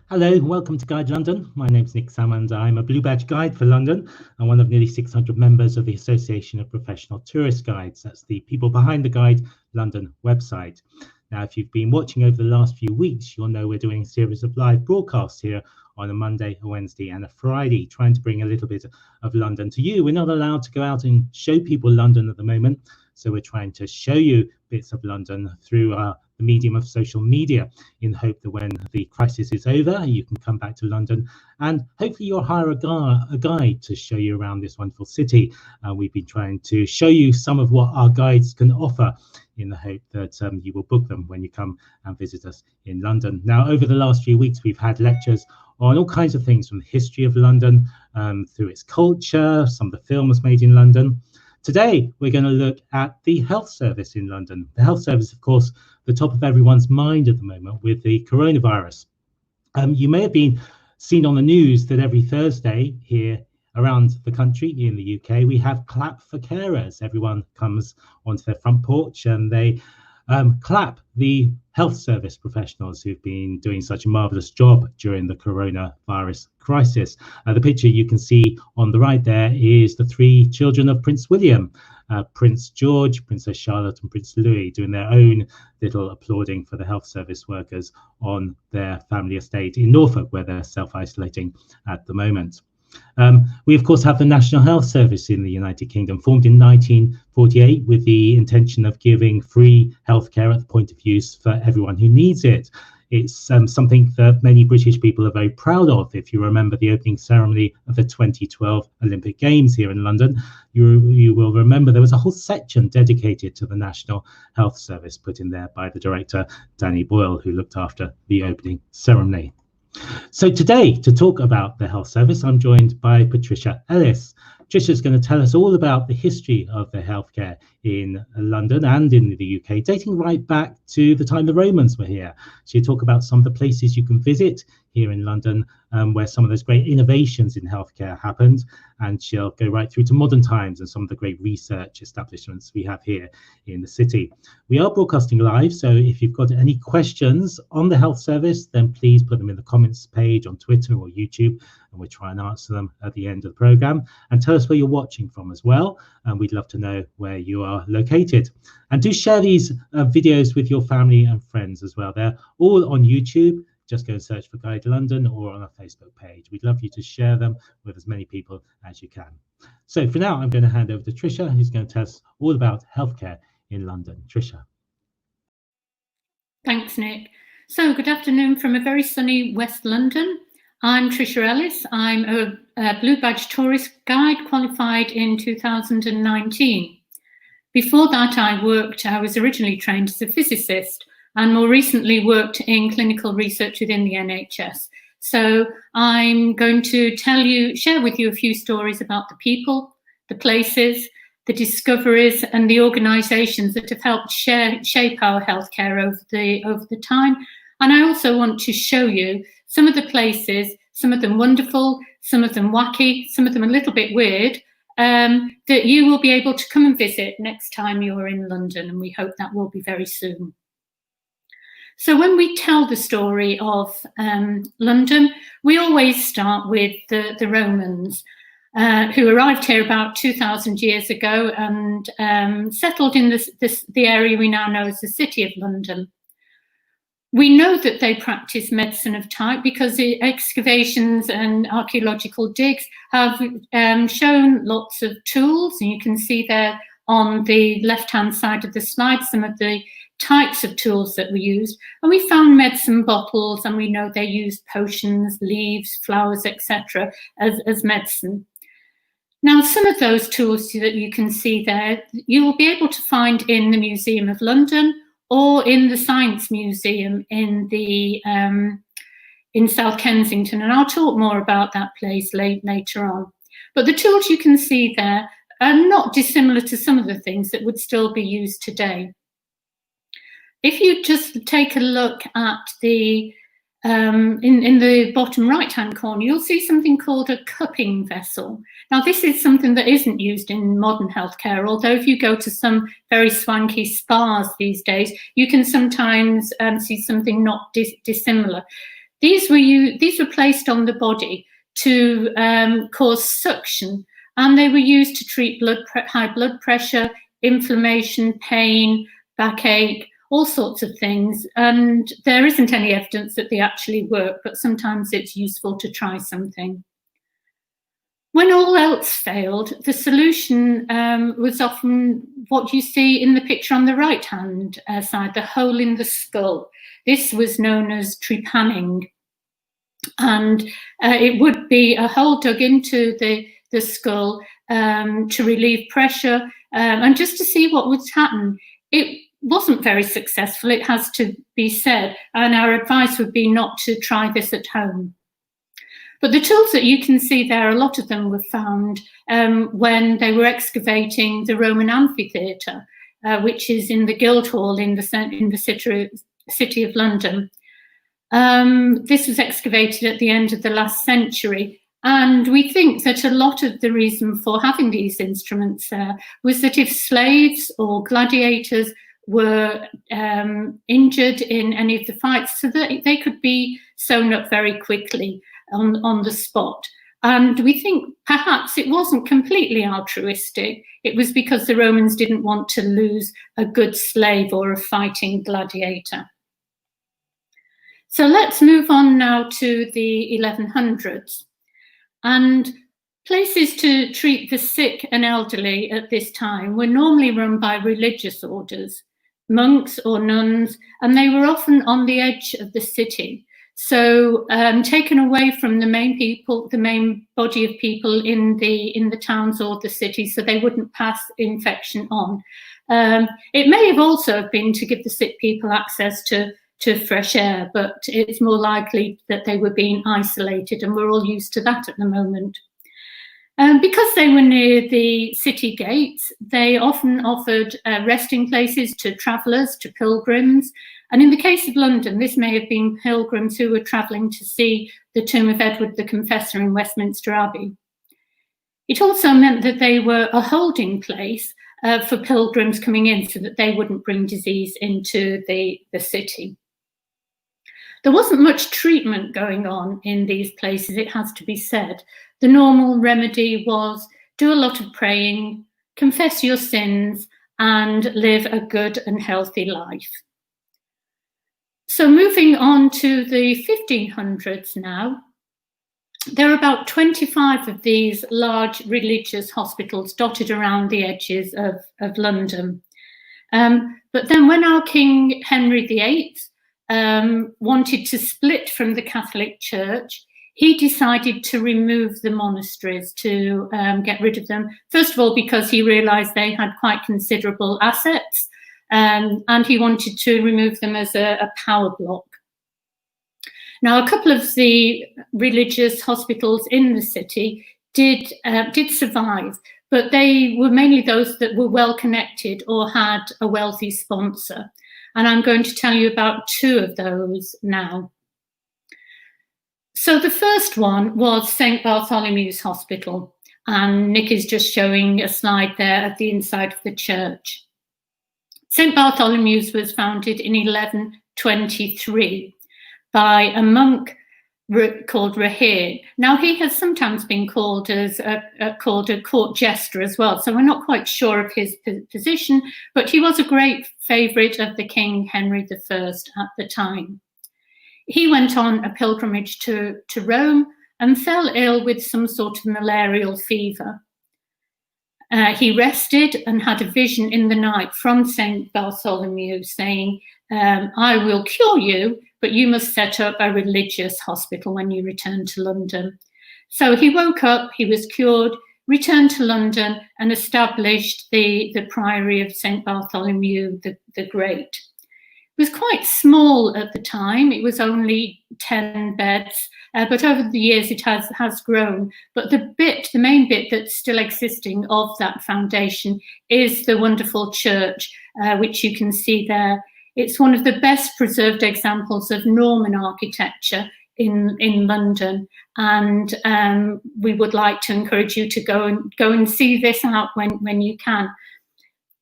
Hello, welcome to Guide London. My name's Nick Salmond. I'm a Blue Badge Guide for London and one of nearly 600 members of the Association of Professional Tourist Guides. That's the people behind the Guide London website. Now, if you've been watching over the last few weeks, you'll know we're doing a series of live broadcasts here on a Monday, a Wednesday and a Friday, trying to bring a little bit of London to you. We're not allowed to go out and show people London at the moment, so we're trying to show you bits of London through the medium of social media, in hope that when the crisis is over, you can come back to London and hopefully you'll hire a guide to show you around this wonderful city. We've been trying to show you some of what our guides can offer in the hope that you will book them when you come and visit us in London. Now, over the last few weeks, we've had lectures on all kinds of things, from the history of London through its culture, some of the films made in London. Today, we're going to look at the health service in London. The health service, of course, the top of everyone's mind at the moment with the coronavirus. You may have been seen on the news that every Thursday here around the country in the UK, we have Clap for Carers. Everyone comes onto their front porch and they clap the health service professionals who've been doing such a marvellous job during the coronavirus crisis. The picture you can see on the right there is the three children of Prince William, Prince George, Princess Charlotte and Prince Louis, doing their own little applauding for the health service workers on their family estate in Norfolk, where they're self-isolating at the moment. We, of course, have the National Health Service in the United Kingdom, formed in 1948 with the intention of giving free healthcare at the point of use for everyone who needs it. It's something that many British people are very proud of. If you remember the opening ceremony of the 2012 Olympic Games here in London, you will remember there was a whole section dedicated to the National Health Service put in there by the director, Danny Boyle, who looked after the opening ceremony. So today, to talk about the health service, I'm joined by Patricia Ellis. Patricia's going to tell us all about the history of the healthcare in London and in the UK, dating right back to the time the Romans were here. She'll talk about some of the places you can visit here in London, where some of those great innovations in healthcare happened, and she'll go right through to modern times and some of the great research establishments we have here in the city. We are broadcasting live, so if you've got any questions on the health service, then please put them in the comments page on Twitter or YouTube, and we'll try and answer them at the end of the programme. And tell us where you're watching from as well, and we'd love to know where you are located. And do share these videos with your family and friends as well. They're all on YouTube. Just go and search for Guide London or on our Facebook page. We'd love you to share them with as many people as you can. So for now, I'm going to hand over to Tricia, who's going to tell us all about healthcare in London. Tricia. Thanks, Nick. So good afternoon from a very sunny West London. I'm Tricia Ellis. I'm a Blue Badge Tourist Guide, qualified in 2019. Before that, I was originally trained as a physicist, and more recently worked in clinical research within the NHS. So I'm going to share with you a few stories about the people, the places, the discoveries and the organisations that have helped shape our healthcare over the time. And I also want to show you some of the places, some of them wonderful, some of them wacky, some of them a little bit weird, that you will be able to come and visit next time you're in London, and we hope that will be very soon. So when we tell the story of London, we always start with the Romans, who arrived here about 2,000 years ago and settled in the area we now know as the City of London. We know that they practiced medicine of type because the excavations and archaeological digs have shown lots of tools, and you can see there on the left-hand side of the slide some of the types of tools that were used. And we found medicine bottles, and we know they used potions, leaves, flowers, etc. as medicine. Now, some of those tools that you can see there, you will be able to find in the Museum of London or in the Science Museum in South Kensington. And I'll talk more about that place later on. But the tools you can see there are not dissimilar to some of the things that would still be used today. If you just take a look at the in the bottom right-hand corner, you'll see something called a cupping vessel. Now, this is something that isn't used in modern healthcare, although if you go to some very swanky spas these days, you can sometimes see something not dissimilar. These were placed on the body to cause suction, and they were used to treat high blood pressure, inflammation, pain, backache, all sorts of things. And there isn't any evidence that they actually work, but sometimes it's useful to try something. When all else failed, the solution was often what you see in the picture on the right-hand side, the hole in the skull. This was known as trepanning. And it would be a hole dug into the skull to relieve pressure and just to see what would happen. It wasn't very successful, it has to be said, and our advice would be not to try this at home. But the tools that you can see there, a lot of them were found when they were excavating the Roman amphitheatre, which is in the Guildhall in the city of London. This was excavated at the end of the last century, and we think that a lot of the reason for having these instruments there was that if slaves or gladiators were injured in any of the fights, so that they could be sewn up very quickly on the spot. And we think perhaps it wasn't completely altruistic. It was because the Romans didn't want to lose a good slave or a fighting gladiator. So let's move on now to the 1100s. And places to treat the sick and elderly at this time were normally run by religious orders, monks or nuns, and they were often on the edge of the city. So taken away from the main body of people in the towns or the cities, so they wouldn't pass infection on. It may have also been to give the sick people access to fresh air, but it's more likely that they were being isolated, and we're all used to that at the moment. Because they were near the city gates, they often offered resting places to travellers, to pilgrims. And in the case of London, this may have been pilgrims who were travelling to see the tomb of Edward the Confessor in Westminster Abbey. It also meant that they were a holding place for pilgrims coming in so that they wouldn't bring disease into the city. There wasn't much treatment going on in these places, it has to be said. The normal remedy was do a lot of praying, confess your sins, and live a good and healthy life. So moving on to the 1500s now, there are about 25 of these large religious hospitals dotted around the edges of London. But then when our King Henry VIII wanted to split from the Catholic Church, he decided to remove the monasteries, to get rid of them. First of all, because he realised they had quite considerable assets, and he wanted to remove them as a power block. Now, a couple of the religious hospitals in the city did survive, but they were mainly those that were well connected or had a wealthy sponsor. And I'm going to tell you about two of those now. So the first one was St. Bartholomew's Hospital, and Nick is just showing a slide there at the inside of the church. St. Bartholomew's was founded in 1123 by a monk called Rahir. Now, he has sometimes been called a court jester as well, so we're not quite sure of his position, but he was a great favourite of the King Henry I at the time. He went on a pilgrimage to Rome and fell ill with some sort of malarial fever. He rested and had a vision in the night from St. Bartholomew saying, I will cure you, but you must set up a religious hospital when you return to London. So he woke up, he was cured, returned to London and established the Priory of St. Bartholomew the Great. It was quite small at the time. It was only 10 beds, but over the years it has grown. But the main bit that's still existing of that foundation is the wonderful church, which you can see there. It's one of the best preserved examples of Norman architecture in London, and we would like to encourage you to go and see this out when you can.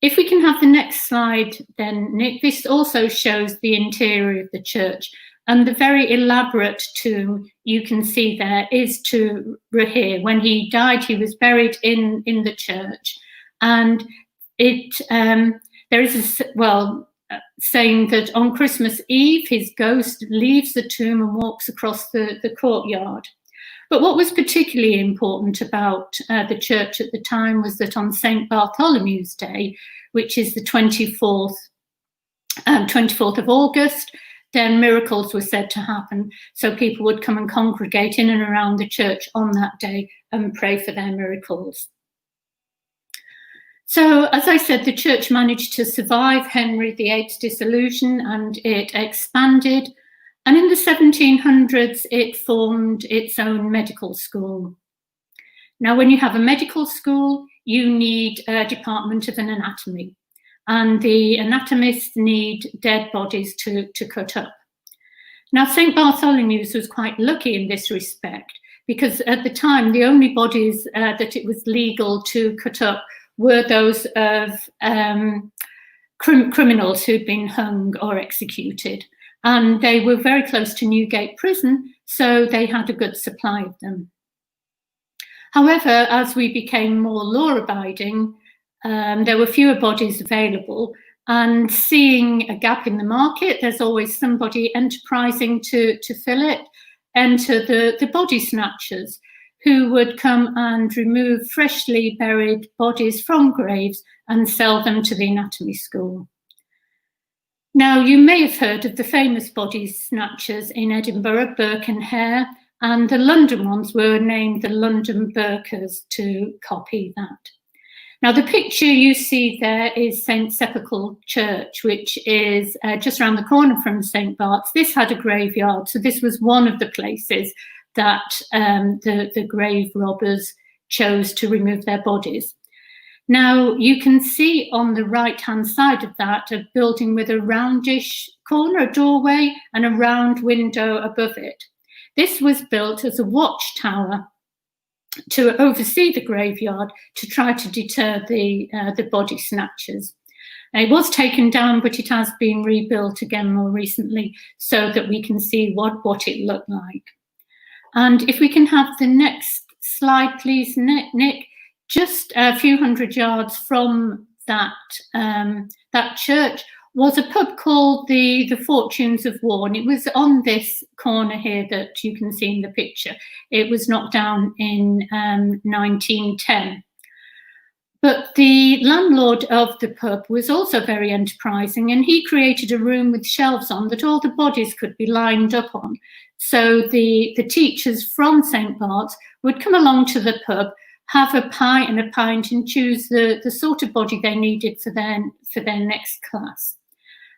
If we can have the next slide then, Nick, this also shows the interior of the church. And the very elaborate tomb you can see there is to Rahir. When he died, he was buried in the church. And there is saying that on Christmas Eve, his ghost leaves the tomb and walks across the courtyard. But what was particularly important about the church at the time was that on St. Bartholomew's Day, which is the 24th of August, then miracles were said to happen. So people would come and congregate in and around the church on that day and pray for their miracles. So, as I said, the church managed to survive Henry VIII's dissolution, and it expanded. And in the 1700s, it formed its own medical school. Now, when you have a medical school, you need a department of an anatomy, and the anatomists need dead bodies to cut up. Now, St. Bartholomew's was quite lucky in this respect, because at the time, the only bodies that it was legal to cut up were those of criminals who'd been hung or executed. And they were very close to Newgate Prison, so they had a good supply of them. However, as we became more law-abiding, there were fewer bodies available, and seeing a gap in the market, there's always somebody enterprising to fill it. Enter the body snatchers, who would come and remove freshly buried bodies from graves and sell them to the anatomy school. Now, you may have heard of the famous body snatchers in Edinburgh, Burke and Hare, and the London ones were named the London Burkers to copy that. Now, the picture you see there is St. Sepulchre Church, which is just around the corner from St. Bart's. This had a graveyard, so this was one of the places that the grave robbers chose to remove their bodies. Now, you can see on the right-hand side of that a building with a roundish corner, a doorway, and a round window above it. This was built as a watchtower to oversee the graveyard to try to deter the body snatchers. It was taken down, but it has been rebuilt again more recently so that we can see what it looked like. And if we can have the next slide, please, Nick. Just a few hundred yards from that church was a pub called the Fortunes of War, and it was on this corner here that you can see in the picture. It was knocked down in 1910. But the landlord of the pub was also very enterprising, and he created a room with shelves on that all the bodies could be lined up on. So the teachers from St. Bart's would come along to the pub, have a pie and a pint, and choose the sort of body they needed for their next class.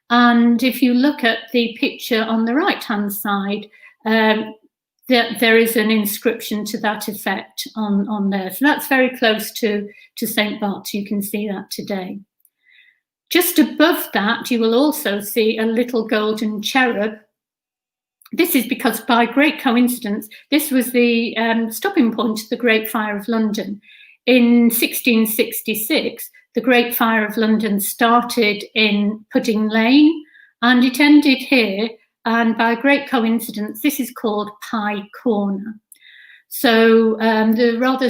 And if you look at the picture on the right-hand side, there is an inscription to that effect on there. So that's very close to St. Bart's. You can see that today. Just above that, you will also see a little golden cherub. This is because, by great coincidence, this was the stopping point of the Great Fire of London. In 1666, the Great Fire of London started in Pudding Lane, and it ended here. And by great coincidence, this is called Pie Corner. So the rather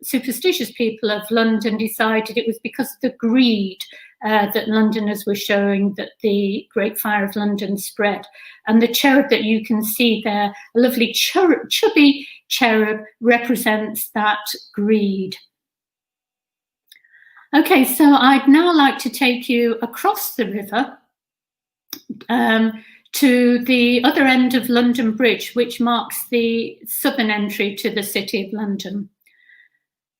superstitious people of London decided it was because of the greed that Londoners were showing that the Great Fire of London spread. And the cherub that you can see there, a lovely chubby cherub, represents that greed. Okay, so I'd now like to take you across the river to the other end of London Bridge, which marks the southern entry to the City of London.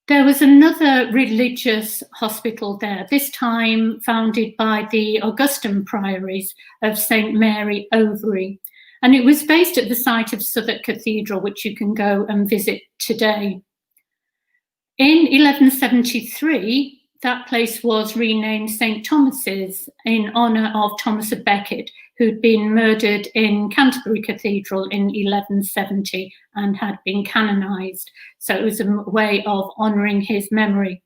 There was another religious hospital there, this time founded by the Augustan priories of St. Mary Overy. And it was based at the site of Southwark Cathedral, which you can go and visit today. In 1173, that place was renamed St. Thomas's in honour of Thomas of Becket, who'd been murdered in Canterbury Cathedral in 1170 and had been canonised. So it was a way of honouring his memory.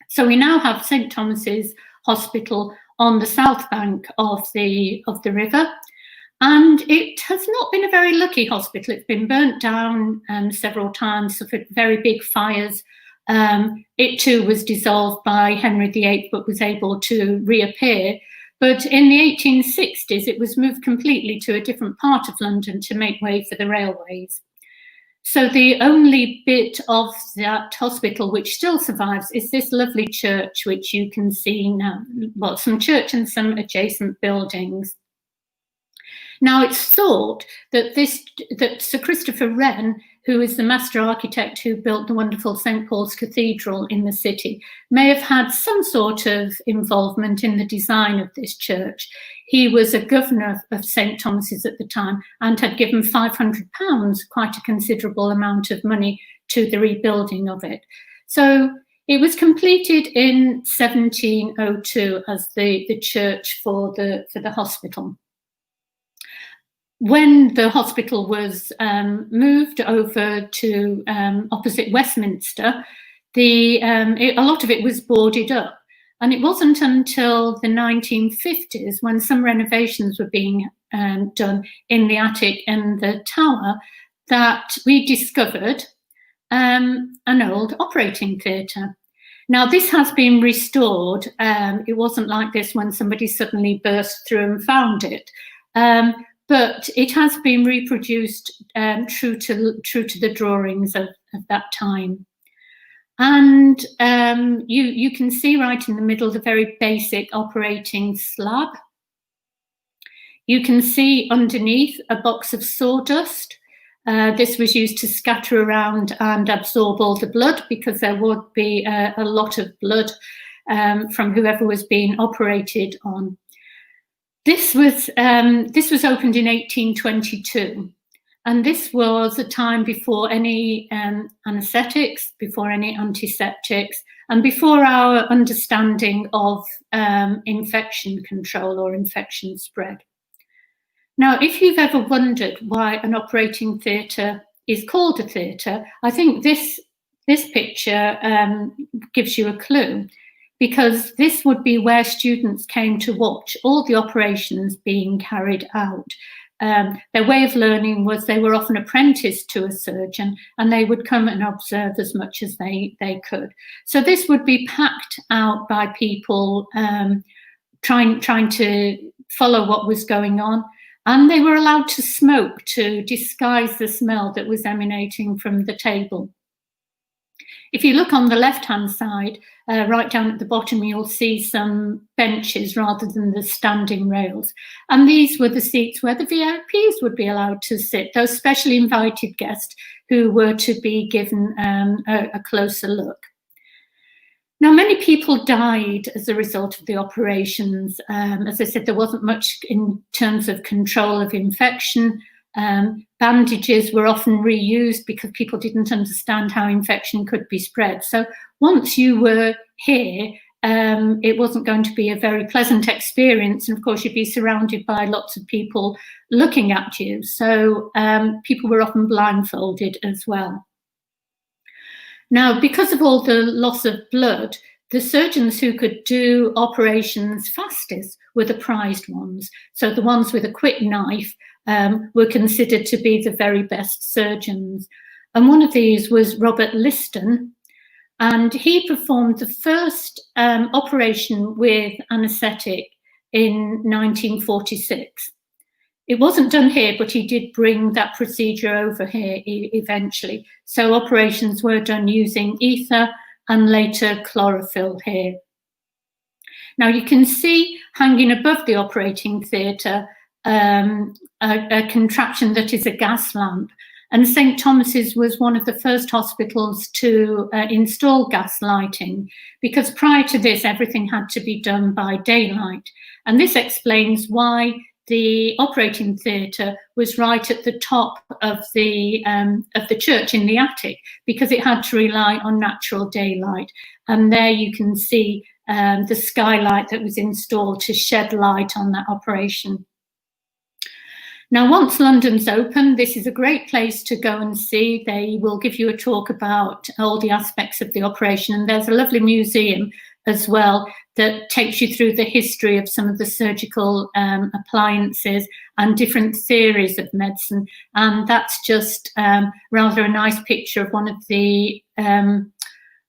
So we now have St. Thomas's Hospital on the south bank of the river. And it has not been a very lucky hospital. It's been burnt down several times, suffered very big fires. It too was dissolved by Henry VIII, but was able to reappear. But in the 1860s, it was moved completely to a different part of London to make way for the railways. So the only bit of that hospital which still survives is this lovely church, which you can see now. Well, some church and some adjacent buildings. Now, it's thought that Sir Christopher Wren, who is the master architect who built the wonderful St. Paul's Cathedral in the city, may have had some sort of involvement in the design of this church. He was a governor of St. Thomas's at the time and had given £500, quite a considerable amount of money, to the rebuilding of it. So it was completed in 1702 as the church for the hospital. When the hospital was moved over to opposite Westminster, a lot of it was boarded up. And it wasn't until the 1950s, when some renovations were being done in the attic and the tower, that we discovered an old operating theatre. Now, this has been restored. It wasn't like this when somebody suddenly burst through and found it. But it has been reproduced true to the drawings of that time. And you can see right in the middle the very basic operating slab. You can see underneath a box of sawdust. This was used to scatter around and absorb all the blood, because there would be a lot of blood from whoever was being operated on. This was opened in 1822, and this was a time before any anaesthetics, before any antiseptics, and before our understanding of infection control or infection spread. Now, if you've ever wondered why an operating theatre is called a theatre, I think this picture gives you a clue. Because this would be where students came to watch all the operations being carried out. Their way of learning was they were often apprenticed to a surgeon, and they would come and observe as much as they could. So this would be packed out by people trying to follow what was going on. And they were allowed to smoke to disguise the smell that was emanating from the table. If you look on the left-hand side, right down at the bottom, you'll see some benches rather than the standing rails. And these were the seats where the VIPs would be allowed to sit, those specially invited guests who were to be given a closer look. Now, many people died as a result of the operations. As I said, there wasn't much in terms of control of infection. Bandages were often reused because people didn't understand how infection could be spread. So once you were here, it wasn't going to be a very pleasant experience. And of course, you'd be surrounded by lots of people looking at you. So people were often blindfolded as well. Now, because of all the loss of blood, the surgeons who could do operations fastest were the prized ones. So the ones with a quick knife were considered to be the very best surgeons. And one of these was Robert Liston, and he performed the first operation with anaesthetic in 1946. It wasn't done here, but he did bring that procedure over here eventually. So operations were done using ether and later chlorophyll here. Now you can see hanging above the operating theatre a contraption that is a gas lamp. And St. Thomas's was one of the first hospitals to install gas lighting, because prior to this, everything had to be done by daylight. And this explains why the operating theatre was right at the top of the church in the attic, because it had to rely on natural daylight. And there you can see the skylight that was installed to shed light on that operation. Now, once London's open, this is a great place to go and see. They will give you a talk about all the aspects of the operation. And there's a lovely museum as well that takes you through the history of some of the surgical appliances and different theories of medicine. And that's just rather a nice picture of one of the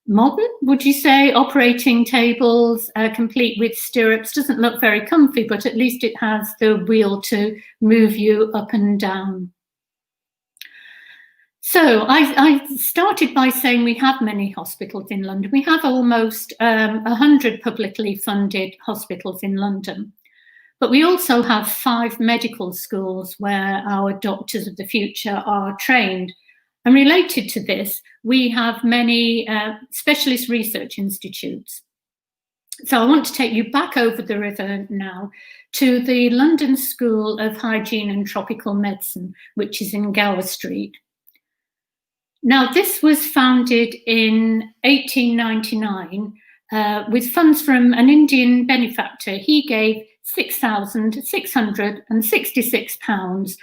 modern, would you say, operating tables, complete with stirrups. Doesn't look very comfy, but at least it has the wheel to move you up and down. So I started by saying we have many hospitals in London. We have almost 100 publicly funded hospitals in London. But we also have 5 medical schools where our doctors of the future are trained. And related to this, we have many specialist research institutes. So I want to take you back over the river now to the London School of Hygiene and Tropical Medicine, which is in Gower Street. Now, this was founded in 1899 with funds from an Indian benefactor. He gave £6,666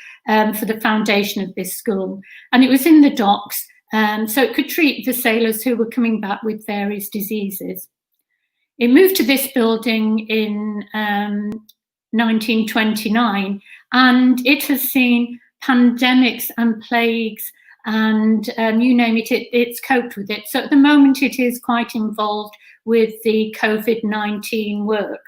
for the foundation of this school. And it was in the docks, so it could treat the sailors who were coming back with various diseases. It moved to this building in 1929, and it has seen pandemics and plagues and you name it, it's coped with it. So at the moment, it is quite involved with the COVID-19 work.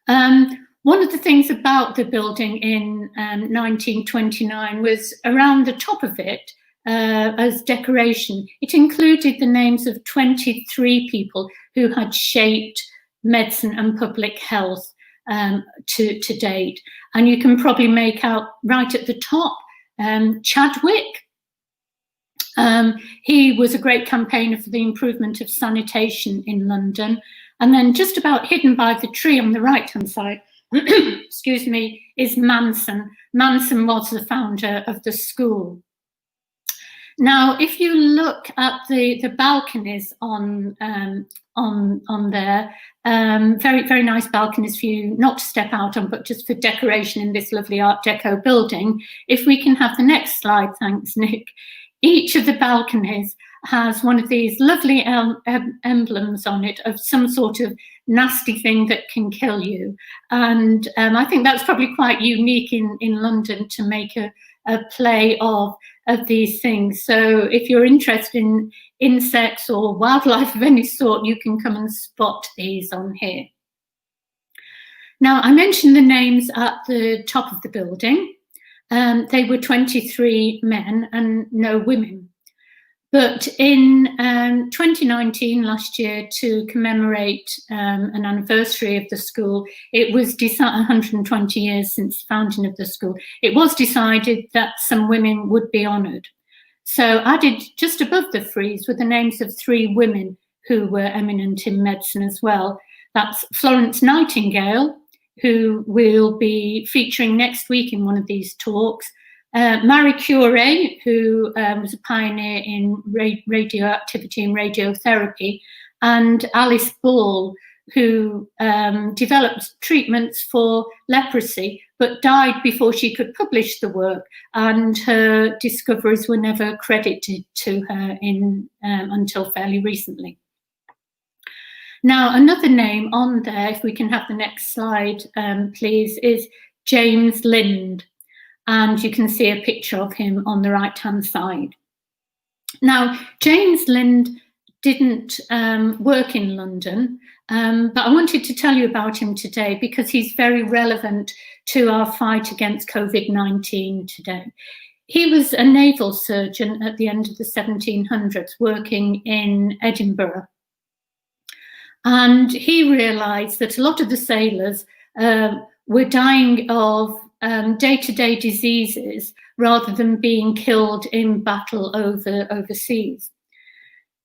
One of the things about the building in 1929 was around the top of it, as decoration, it included the names of 23 people who had shaped medicine and public health to date. And you can probably make out right at the top, Chadwick. He was a great campaigner for the improvement of sanitation in London. And then just about hidden by the tree on the right-hand side, excuse me, is Manson. Manson was the founder of the school. Now, if you look at the balconies on there, very, very nice balconies for you not to step out on, but just for decoration in this lovely Art Deco building. If we can have the next slide, thanks, Nick. Each of the balconies has one of these lovely emblems on it of some sort of nasty thing that can kill you. And I think that's probably quite unique in London to make a play of these things. So if you're interested in insects or wildlife of any sort, you can come and spot these on here. Now, I mentioned the names at the top of the building. They were 23 men and no women. But in 2019, last year, to commemorate an anniversary of the school, it was 120 years since the founding of the school, it was decided that some women would be honoured. So added just above the frieze were the names of 3 women who were eminent in medicine as well. That's Florence Nightingale, who will be featuring next week in one of these talks, Marie Curie, who was a pioneer in radioactivity and radiotherapy, and Alice Ball, who developed treatments for leprosy, but died before she could publish the work, and her discoveries were never credited to her until fairly recently. Now, another name on there, if we can have the next slide, please, is James Lind. And you can see a picture of him on the right-hand side. Now, James Lind didn't work in London, but I wanted to tell you about him today because he's very relevant to our fight against COVID-19 today. He was a naval surgeon at the end of the 1700s, working in Edinburgh. And he realised that a lot of the sailors were dying of day-to-day diseases rather than being killed in battle overseas.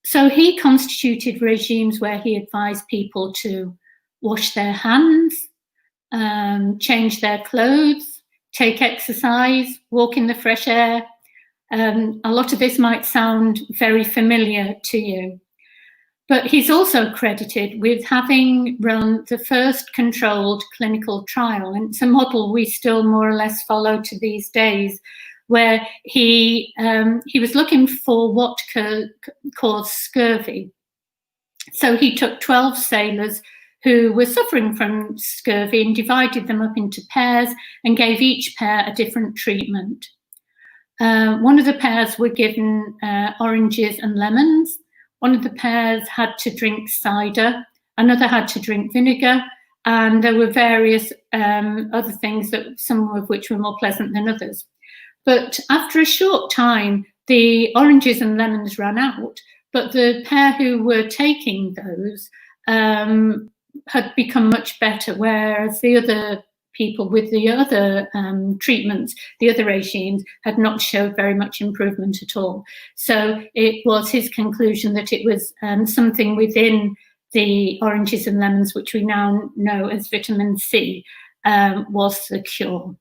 So he constituted regimes where he advised people to wash their hands, change their clothes, take exercise, walk in the fresh air. A lot of this might sound very familiar to you. But he's also credited with having run the first controlled clinical trial. And it's a model we still more or less follow to these days, where he was looking for what caused scurvy. So he took 12 sailors who were suffering from scurvy and divided them up into pairs and gave each pair a different treatment. One of the pairs were given oranges and lemons. One of the pairs had to drink cider. Another had to drink vinegar. And there were various other things, that some of which were more pleasant than others. But after a short time, the oranges and lemons ran out, but the pair who were taking those had become much better, whereas the other people with the other treatments, the other regimes, had not showed very much improvement at all. So it was his conclusion that it was something within the oranges and lemons, which we now know as vitamin C, was the cure.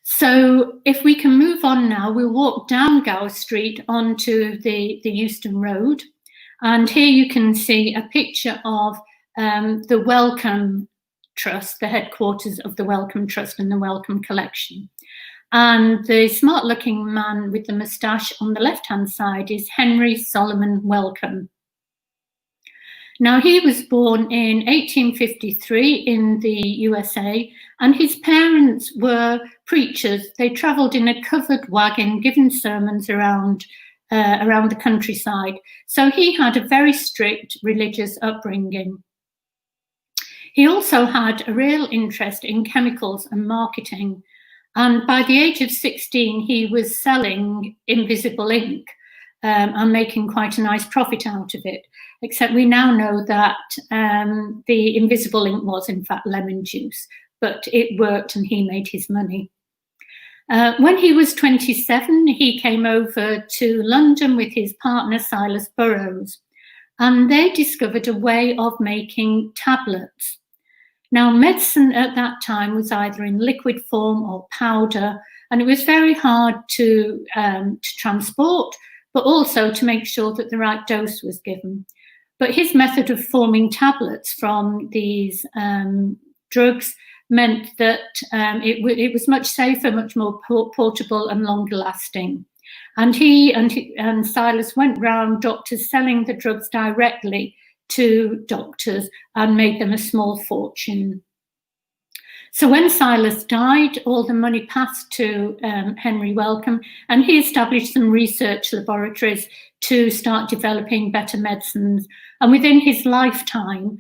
So if we can move on now, we'll walk down Gower Street onto the Euston Road. And here you can see a picture of the Wellcome Trust, the headquarters of the Wellcome Trust and the Wellcome Collection. And the smart-looking man with the moustache on the left-hand side is Henry Solomon Wellcome. Now, he was born in 1853 in the USA, and his parents were preachers. They travelled in a covered wagon, giving sermons around the countryside. So he had a very strict religious upbringing. He also had a real interest in chemicals and marketing. And by the age of 16, he was selling invisible ink and making quite a nice profit out of it. Except we now know that the invisible ink was in fact lemon juice, but it worked and he made his money. When he was 27, he came over to London with his partner Silas Burroughs, and they discovered a way of making tablets. Now, medicine at that time was either in liquid form or powder, and it was very hard to transport, but also to make sure that the right dose was given. But his method of forming tablets from these drugs meant that it was much safer, much more portable and longer lasting. And he and Silas went round doctors selling the drugs directly to doctors and made them a small fortune. So when Silas died, all the money passed to Henry Wellcome, and he established some research laboratories to start developing better medicines. And within his lifetime,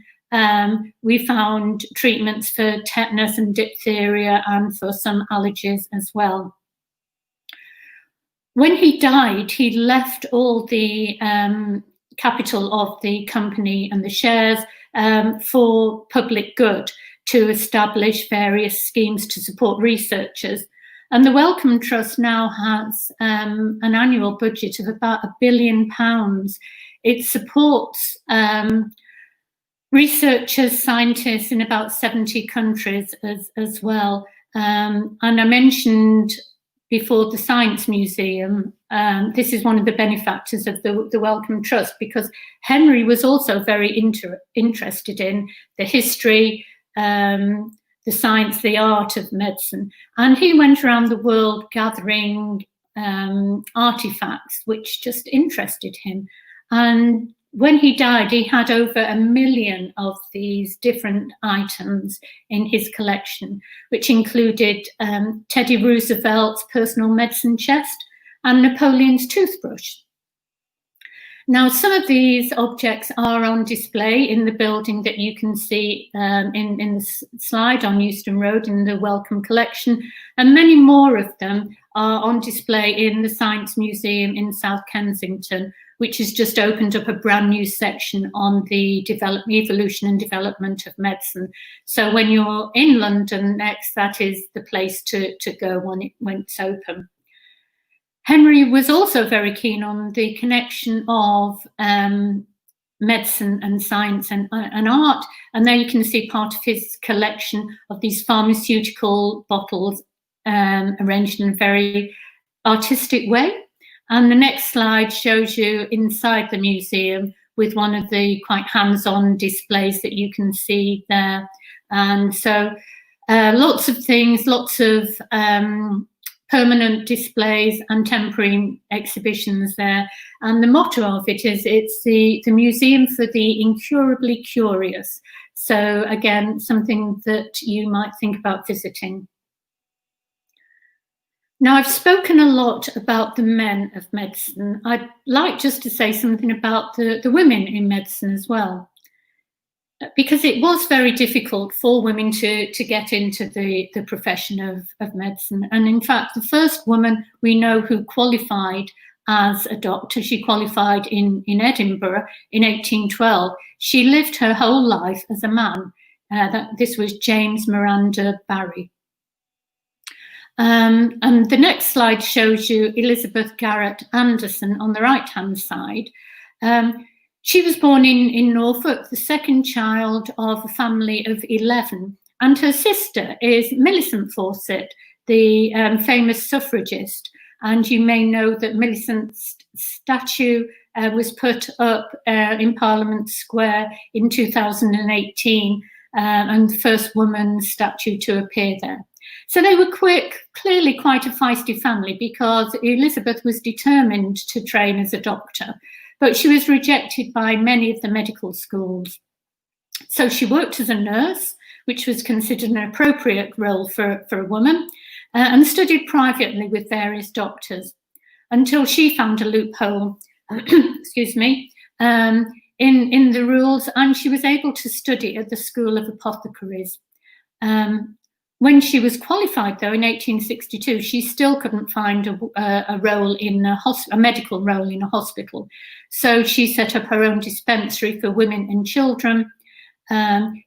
we found treatments for tetanus and diphtheria and for some allergies as well. When he died, he left all the capital of the company and the shares for public good, to establish various schemes to support researchers. And the Wellcome Trust now has an annual budget of about £1 billion. It supports researchers, scientists in about 70 countries as well. And I mentioned before the Science Museum, this is one of the benefactors of the Wellcome Trust, because Henry was also very interested in the history, the science, the art of medicine. And he went around the world gathering artifacts which just interested him. And when he died, he had over 1 million of these different items in his collection, which included Teddy Roosevelt's personal medicine chest and Napoleon's toothbrush. Now, some of these objects are on display in the building that you can see in the slide on Euston Road in the Wellcome Collection, and many more of them are on display in the Science Museum in South Kensington, which has just opened up a brand new section on the evolution and development of medicine. So when you're in London next, that is the place to go when it's open. Henry was also very keen on the connection of medicine and science and art. And there you can see part of his collection of these pharmaceutical bottles arranged in a very artistic way. And the next slide shows you inside the museum with one of the quite hands-on displays that you can see there. And so lots of things, lots of permanent displays and temporary exhibitions there. And the motto of it is, it's the Museum for the Incurably Curious. So again, something that you might think about visiting. Now, I've spoken a lot about the men of medicine. I'd like just to say something about the women in medicine as well, because it was very difficult for women to get into the profession of medicine. And in fact, the first woman we know who qualified as a doctor, she qualified in Edinburgh in 1812. She lived her whole life as a man. This was James Miranda Barry. And the next slide shows you Elizabeth Garrett Anderson on the right-hand side. She was born in Norfolk, the second child of a family of 11, and her sister is Millicent Fawcett, the famous suffragist. And you may know that Millicent's statue was put up in Parliament Square in 2018, and the first woman's statue to appear there. So they were clearly quite a feisty family, because Elizabeth was determined to train as a doctor, but she was rejected by many of the medical schools. So she worked as a nurse, which was considered an appropriate role for a woman, and studied privately with various doctors until she found a loophole, excuse me, in the rules, and she was able to study at the School of Apothecaries. When she was qualified, though, in 1862, she still couldn't find a role in a medical role in a hospital. So she set up her own dispensary for women and children.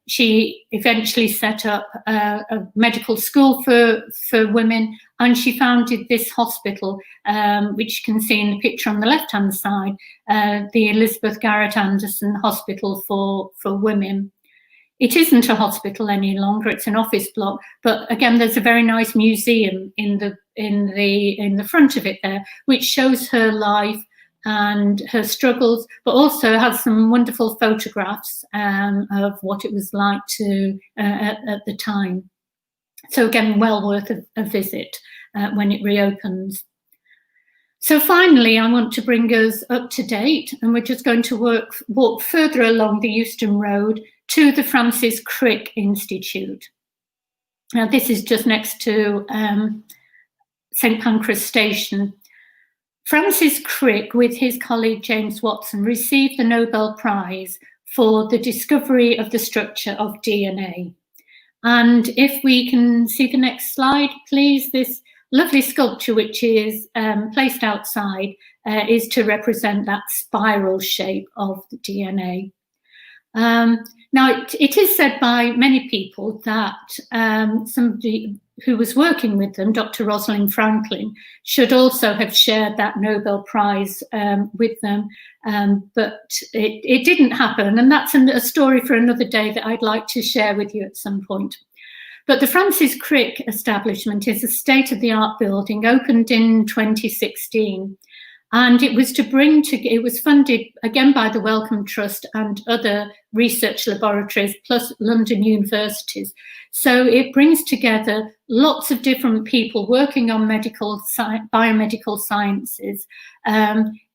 She eventually set up a medical school for women, and she founded this hospital, which you can see in the picture on the left-hand side, the Elizabeth Garrett Anderson Hospital for Women. It isn't a hospital any longer; it's an office block. But again, there's a very nice museum in the front of it there, which shows her life and her struggles, but also has some wonderful photographs of what it was like at the time. So again, well worth a visit when it reopens. So finally, I want to bring us up to date, and we're just going to walk further along the Euston Road to the Francis Crick Institute. Now, this is just next to St Pancras Station. Francis Crick, with his colleague James Watson, received the Nobel Prize for the discovery of the structure of DNA. And if we can see the next slide, please, this lovely sculpture, which is placed outside, is to represent that spiral shape of the DNA. Now, it is said by many people that somebody who was working with them, Dr. Rosalind Franklin, should also have shared that Nobel Prize with them, but it didn't happen. And that's a story for another day that I'd like to share with you at some point. But the Francis Crick establishment is a state-of-the-art building, opened in 2016. And it was it was funded again by the Wellcome Trust and other research laboratories, plus London universities. So it brings together lots of different people working on biomedical sciences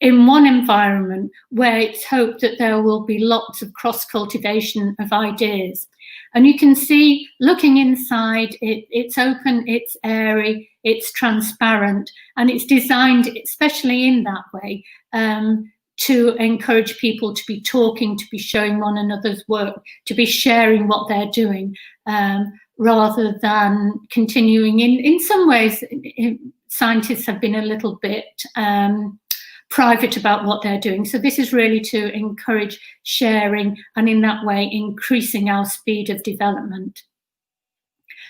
in one environment, where it's hoped that there will be lots of cross-cultivation of ideas. And you can see, looking inside, it's open, it's airy, it's transparent, and it's designed, especially in that way, to encourage people to be talking, to be showing one another's work, to be sharing what they're doing, rather than continuing. In some ways, scientists have been a little bit private about what they're doing. So this is really to encourage sharing, and in that way increasing our speed of development.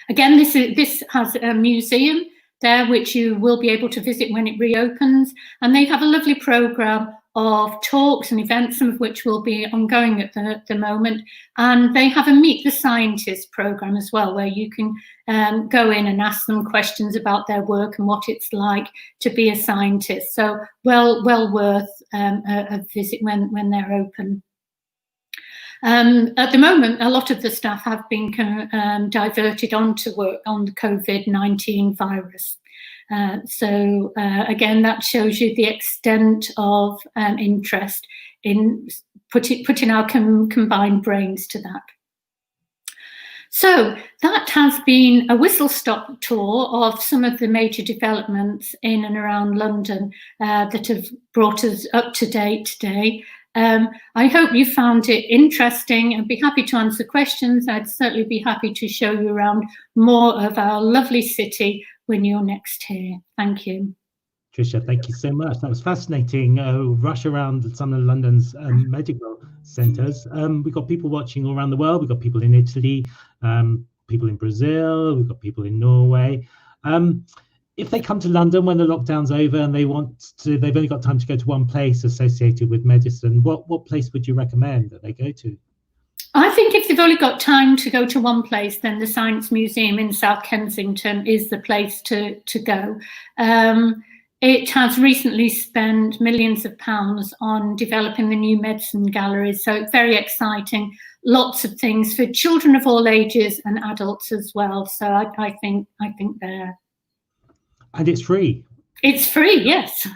Again, this has a museum there which you will be able to visit when it reopens, and they have a lovely programme of talks and events, some of which will be ongoing at the moment. And they have a Meet the Scientist programme as well, where you can go in and ask them questions about their work and what it's like to be a scientist. So well worth a visit when they're open. At the moment, a lot of the staff have been diverted on to work on the COVID-19 virus. So again, that shows you the extent of interest in putting our combined brains to that. So that has been a whistle-stop tour of some of the major developments in and around London that have brought us up to date today. I hope you found it interesting. I'd be happy to answer questions. I'd certainly be happy to show you around more of our lovely city when you're next here. Thank you. Patricia, thank you so much. That was fascinating. Rush around some of London's medical centres. We've got people watching all around the world. We've got people in Italy, people in Brazil, we've got people in Norway. If they come to London when the lockdown's over and they've only got time to go to one place associated with medicine, what place would you recommend that they go to? I think if they've only got time to go to one place, then the Science Museum in South Kensington is the place to go. It has recently spent millions of pounds on developing the new medicine galleries, so it's very exciting. Lots of things for children of all ages and adults as well. So I think there. And it's free. It's free, yes.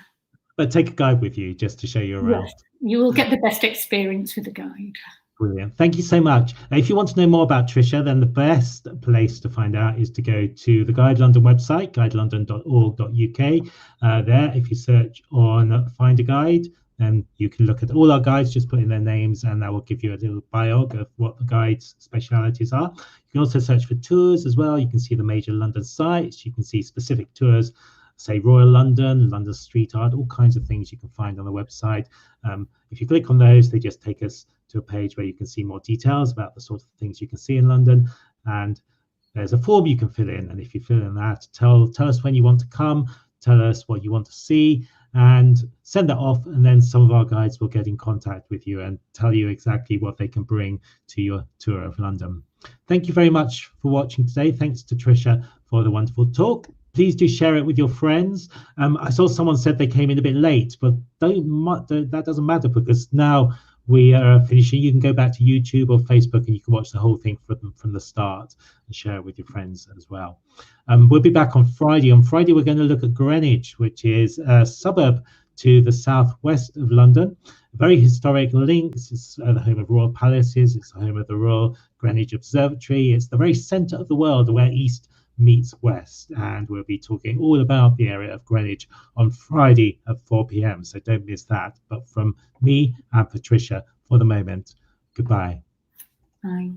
But take a guide with you just to show you around. Yes, you will get the best experience with a guide. Brilliant. Thank you so much. If you want to know more about Tricia, then the best place to find out is to go to the Guide London website, guidelondon.org.uk. There, if you search on Find a Guide, then you can look at all our guides, just put in their names, and that will give you a little biog of what the guides' specialities are. You can also search for tours as well. You can see the major London sites. You can see specific tours, say Royal London, London Street Art, all kinds of things you can find on the website. If you click on those, they just take us to a page where you can see more details about the sort of things you can see in London. And there's a form you can fill in. And if you fill in that, tell us when you want to come, tell us what you want to see, and send that off. And then some of our guides will get in contact with you and tell you exactly what they can bring to your tour of London. Thank you very much for watching today. Thanks to Tricia for the wonderful talk. Please do share it with your friends. I saw someone said they came in a bit late, but that doesn't matter, because now we are finishing. You can go back to YouTube or Facebook and you can watch the whole thing from the start and share it with your friends as well. We'll be back on Friday. On Friday, we're going to look at Greenwich, which is a suburb to the southwest of London. Very historic links. It's the home of royal palaces. It's the home of the Royal Greenwich Observatory. It's the very centre of the world where East meets West, and we'll be talking all about the area of Greenwich on Friday at 4 p.m. So don't miss that. But from me and Patricia, for the moment, goodbye. Bye.